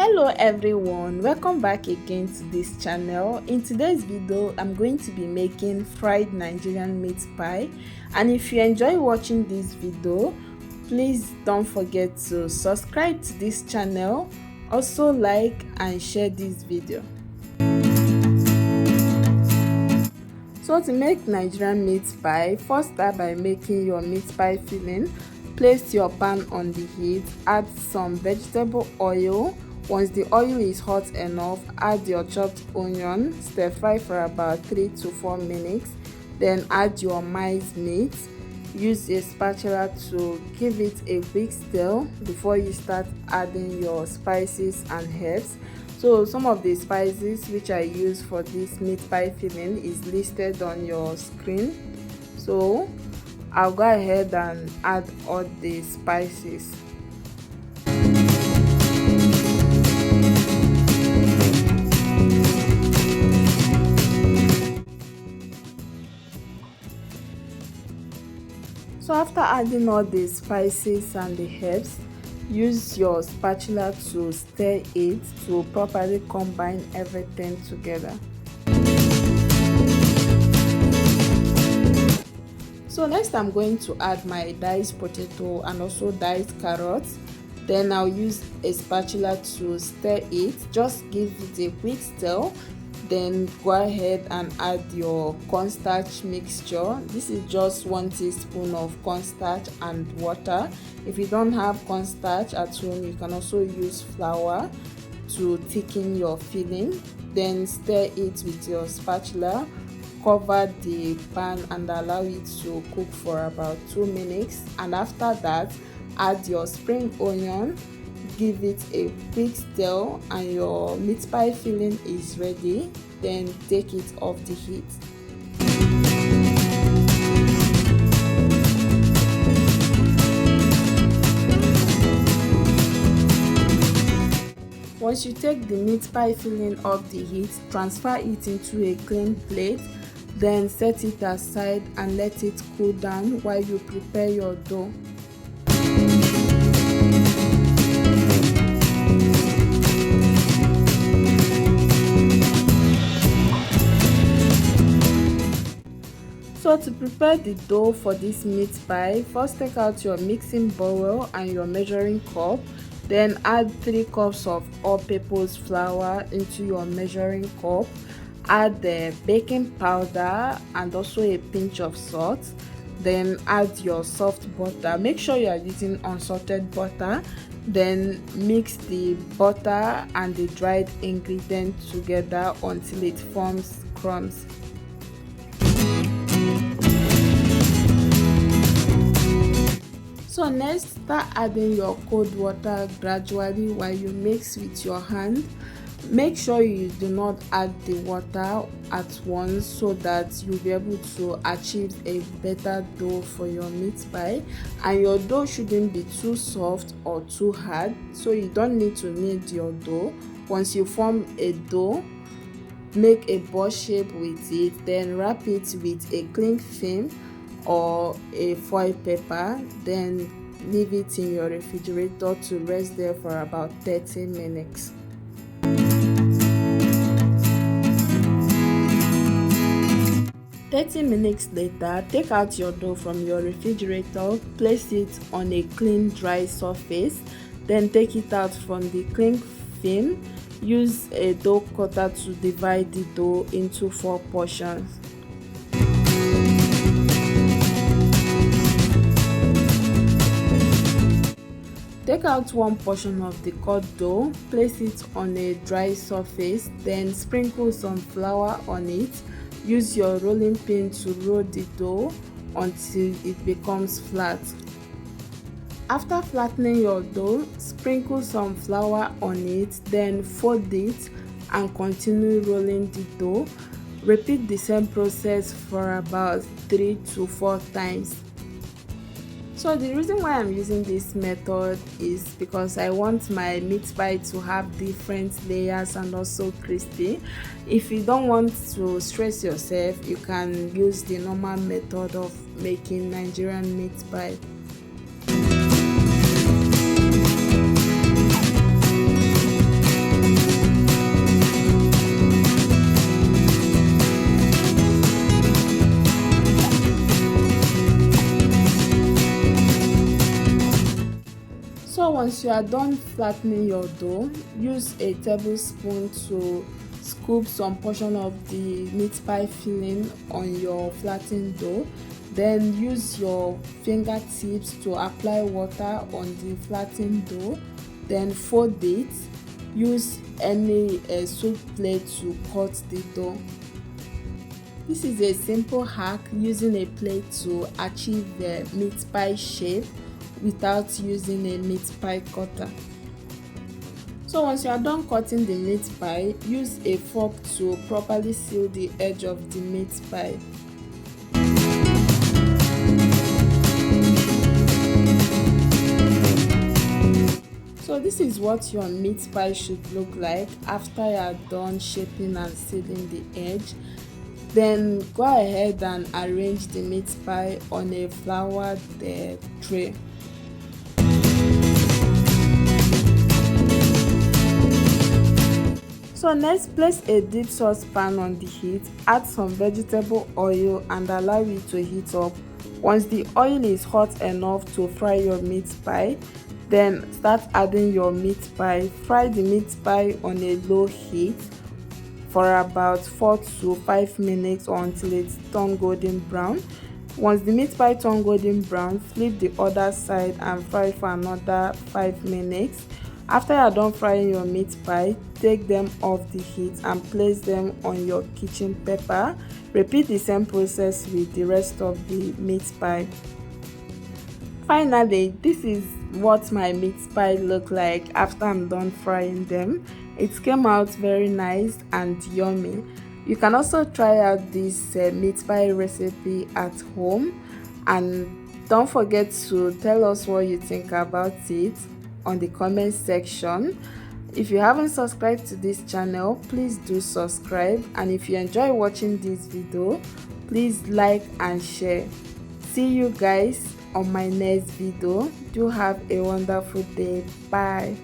Hello everyone, welcome back again to this channel. In today's video I'm going to be making fried Nigerian meat pie, and if you enjoy watching this video, please don't forget to subscribe to this channel, also like and share this video. So to make Nigerian meat pie, first start by making your meat pie filling. Place your pan on the heat, add some vegetable oil. Once the oil is hot enough, add your chopped onion, stir fry for about 3 to 4 minutes, then add your minced meat. Use a spatula to give it a quick stir before you start adding your spices and herbs. So some of the spices which I use for this meat pie filling is listed on your screen. So I'll go ahead and add all the spices. So after adding all the spices and the herbs, use your spatula to stir it to properly combine everything together. So next I'm going to add my diced potato and also diced carrots. Then I'll use a spatula to stir it. Just give it a quick stir. Then go ahead and add your cornstarch mixture. This is just 1 teaspoon of cornstarch and water. If you don't have cornstarch at home, you can also use flour to thicken your filling. Then stir it with your spatula. Cover the pan and allow it to cook for about 2 minutes, and after that add your spring onion, give it a quick stir, and your meat pie filling is ready. Then take it off the heat. Once you take the meat pie filling off the heat, transfer it into a clean plate. Then set it aside and let it cool down while you prepare your dough. So to prepare the dough for this meat pie, first take out your mixing bowl and your measuring cup. Then add 3 cups of all-purpose flour into your measuring cup. Add the baking powder and also a pinch of salt. Then add your soft butter. Make sure you are using unsalted butter. Then mix the butter and the dried ingredients together until it forms crumbs. So next, start adding your cold water gradually while you mix with your hand. Make sure you do not add the water at once so that you'll be able to achieve a better dough for your meat pie. And your dough shouldn't be too soft or too hard, so you don't need to knead your dough. Once you form a dough, make a ball shape with it, then wrap it with a cling film or a foil paper, then leave it in your refrigerator to rest there for about 30 minutes. Minutes later, take out your dough from your refrigerator, place it on a clean dry surface, then take it out from the cling film. Use a dough cutter to divide the dough into 4 portions. Take out 1 portion of the cut dough, place it on a dry surface, then sprinkle some flour on it. Use your rolling pin to roll the dough until it becomes flat. After flattening your dough, sprinkle some flour on it, then fold it and continue rolling the dough. Repeat the same process for about 3 to 4 times. So the reason why I'm using this method is because I want my meat pie to have different layers and also crispy. If you don't want to stress yourself, you can use the normal method of making Nigerian meat pie. once you are done flattening your dough, use a tablespoon to scoop some portion of the meat pie filling on your flattened dough. Then use your fingertips to apply water on the flattened dough. Then fold it. Use any soup plate to cut the dough. This is a simple hack using a plate to achieve the meat pie shape without using a meat pie cutter. So once you are done cutting the meat pie, use a fork to properly seal the edge of the meat pie. So this is what your meat pie should look like after you are done shaping and sealing the edge. Then go ahead and arrange the meat pie on a floured tray. So next, place a deep saucepan on the heat, add some vegetable oil and allow it to heat up. Once the oil is hot enough to fry your meat pie, then start adding your meat pie. Fry the meat pie on a low heat for about 4 to 5 minutes or until it's turned golden brown. Once the meat pie turn golden brown, flip the other side and fry for another 5 minutes. After you are done frying your meat pie, take them off the heat and place them on your kitchen paper. Repeat the same process with the rest of the meat pie. Finally, this is what my meat pie look like after I'm done frying them. It came out very nice and yummy. You can also try out this meat pie recipe at home, and don't forget to tell us what you think about it on the comment section. If you haven't subscribed to this channel, please do subscribe, and if you enjoy watching this video, please like and share. See you guys on my next video. Do have a wonderful day. Bye.